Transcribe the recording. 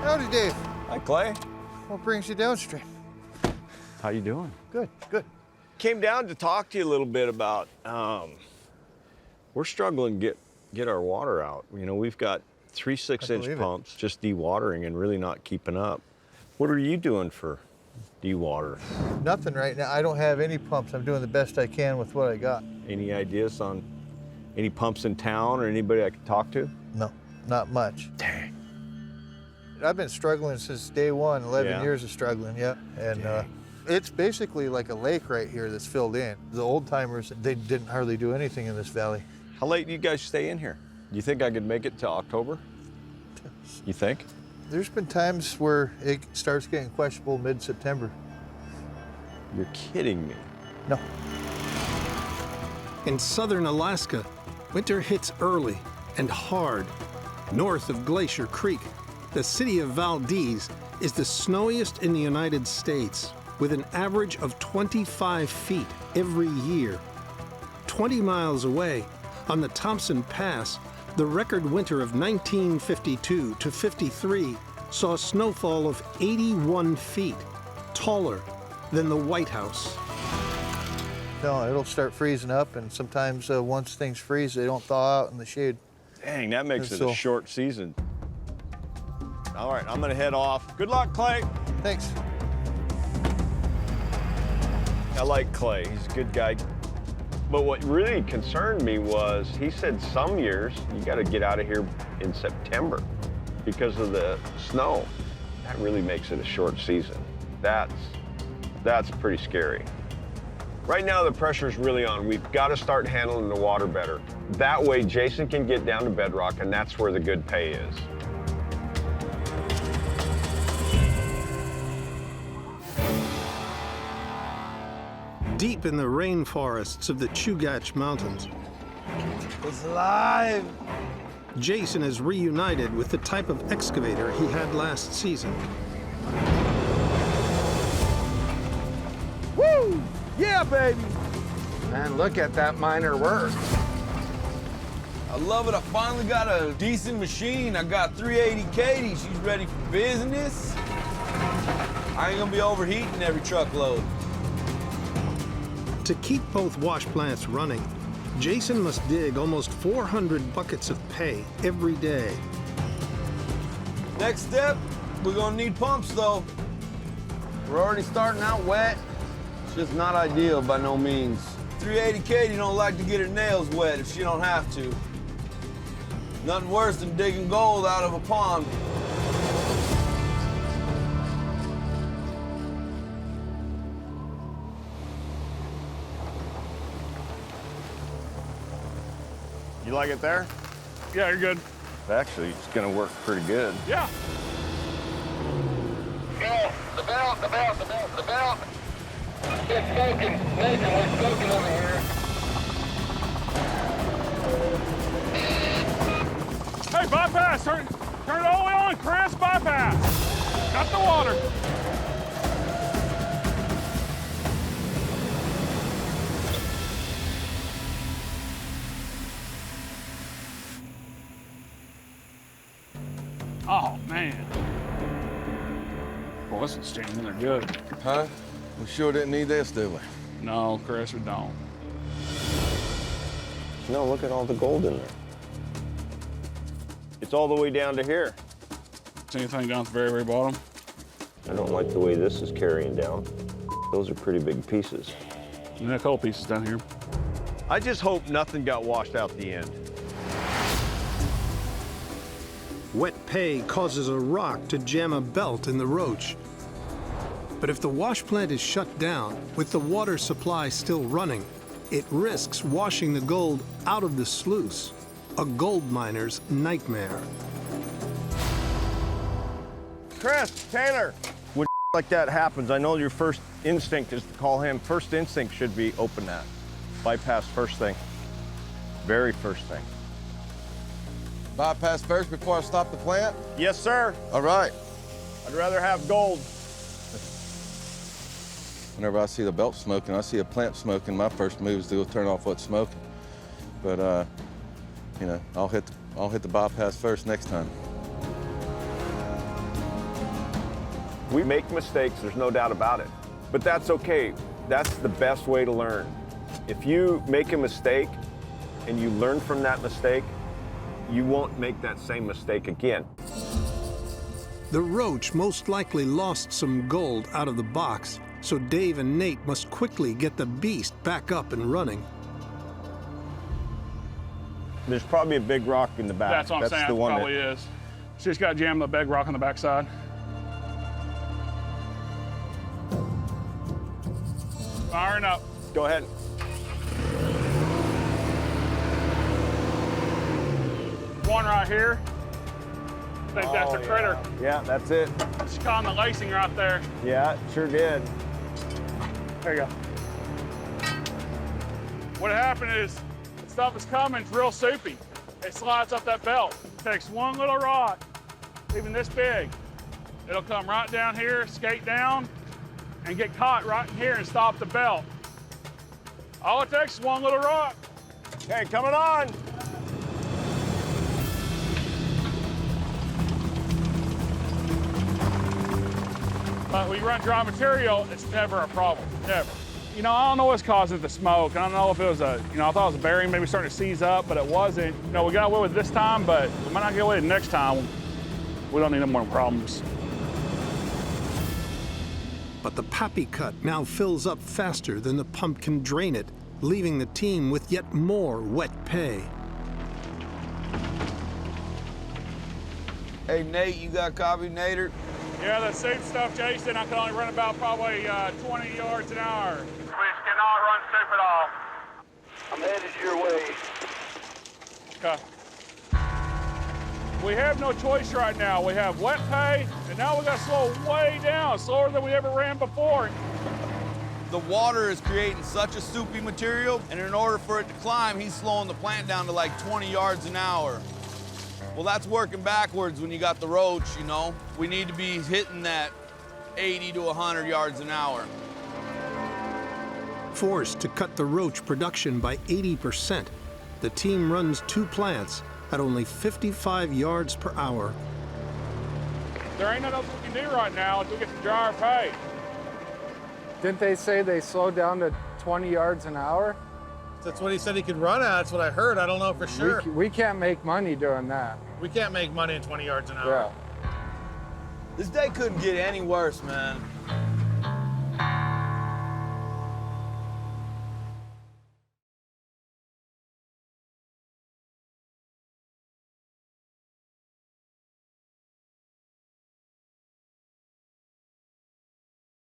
Howdy, Dave. Hi, Clay. What brings you downstream? How you doing? Good, good. Came down to talk to you a little bit about, we're struggling to get our water out. You know, we've got 3 6-inch pumps just dewatering and really not keeping up. What are you doing for dewater? Nothing right now. I don't have any pumps. I'm doing the best I can with what I got. Any ideas on any pumps in town or anybody I could talk to? No, not much. Dang. I've been struggling since day one, 11 years of struggling, yeah. And it's basically like a lake right here that's filled in. The old timers, they didn't hardly do anything in this valley. How late do you guys stay in here? Do you think I could make it to October? You think? There's been times where it starts getting questionable mid-September. You're kidding me. No. In southern Alaska, winter hits early and hard. North of Glacier Creek, the city of Valdez is the snowiest in the United States, with an average of 25 feet every year. 20 miles away, on the Thompson Pass, the record winter of 1952 to 53 saw a snowfall of 81 feet, taller than the White House. No, it'll start freezing up, and sometimes once things freeze, they don't thaw out in the shade. Dang, that makes it a short season. All right, I'm gonna head off. Good luck, Clay. Thanks. I like Clay, he's a good guy. But what really concerned me was, he said some years you gotta get out of here in September because of the snow. That really makes it a short season. That's pretty scary. Right now, the pressure's really on. We've got to start handling the water better. That way, Jason can get down to bedrock, and that's where the good pay is. Deep in the rainforests of the Chugach Mountains, It's alive! Jason is reunited with the type of excavator he had last season. Woo! Yeah, baby! Man, look at that minor work. I love it. I finally got a decent machine. I got 380 Katie. She's ready for business. I ain't gonna be overheating every truckload. To keep both wash plants running, Jason must dig almost 400 buckets of pay every day. Next step, we're gonna need pumps, though. We're already starting out wet. It's just not ideal by no means. 380 Katie don't like to get her nails wet if she don't have to. Nothing worse than digging gold out of a pond. You like it there? Yeah, you're good. Actually, it's gonna work pretty good. Yeah. The belt. It's smoking. Nathan, we're smoking over here. Hey, bypass! Turn it all the way on, Chris! Bypass! Got the water. Oh, man. Well, this is steaming. They're good. Huh? We sure didn't need this, did we? No, Chris, we don't. No, look at all the gold in there. It's all the way down to here. See anything down at the very, very bottom? I don't like the way this is carrying down. Those are pretty big pieces. And then a couple pieces down here. I just hope nothing got washed out the end. Wet pay causes a rock to jam a belt in the roach. But if the wash plant is shut down, with the water supply still running, it risks washing the gold out of the sluice, a gold miner's nightmare. Chris, Taylor, when like that happens, I know your first instinct is to call him. First instinct should be open that. Bypass first thing. Very first thing. Bypass first before I stop the plant? Yes, sir. All right. I'd rather have gold. Whenever I see the belt smoking, I see a plant smoking, my first move is to go turn off what's smoking. But, you know, I'll hit the bypass first next time. We make mistakes, there's no doubt about it. But that's okay. That's the best way to learn. If you make a mistake and you learn from that mistake, you won't make that same mistake again. The roach most likely lost some gold out of the box, so Dave and Nate must quickly get the beast back up and running. There's probably a big rock in the back. That's what I'm saying, the it one probably is. She just got jammed the big rock on the backside. Firing up. Go ahead. One right here. I think that's a critter. Yeah, that's it. She caught on the lacing right there. Yeah, sure did. There you go. What happened is, the stuff is coming, it's real soupy. It slides up that belt. Takes one little rock, even this big. It'll come right down here, skate down, and get caught right in here and stop the belt. All it takes is one little rock. Okay, coming on. But when you run dry material, it's never a problem, never. You know, I don't know what's causing the smoke. I don't know if it was I thought it was a bearing maybe starting to seize up, but it wasn't. You know, we got away with it this time, but we might not get away with it next time. We don't need no more problems. But the Pappy Cut now fills up faster than the pump can drain it, leaving the team with yet more wet pay. Hey, Nate, you got copy, Nader? Yeah, the soup stuff, Jason, I can only run about probably 20 yards an hour. We cannot run soup at all. I'm headed your way. Okay. We have no choice right now. We have wet pay, and now we got to slow way down, slower than we ever ran before. The water is creating such a soupy material, and in order for it to climb, he's slowing the plant down to like 20 yards an hour. Well, that's working backwards when you got the roach, you know. We need to be hitting that 80 to 100 yards an hour. Forced to cut the roach production by 80%, the team runs 2 plants at only 55 yards per hour. There ain't nothing else we can do right now until we get the drier pay. Didn't they say they slowed down to 20 yards an hour? That's what he said he could run at. That's what I heard. I don't know for sure. We can't make money doing that. We can't make money at 20 yards an hour. Yeah. This day couldn't get any worse, man.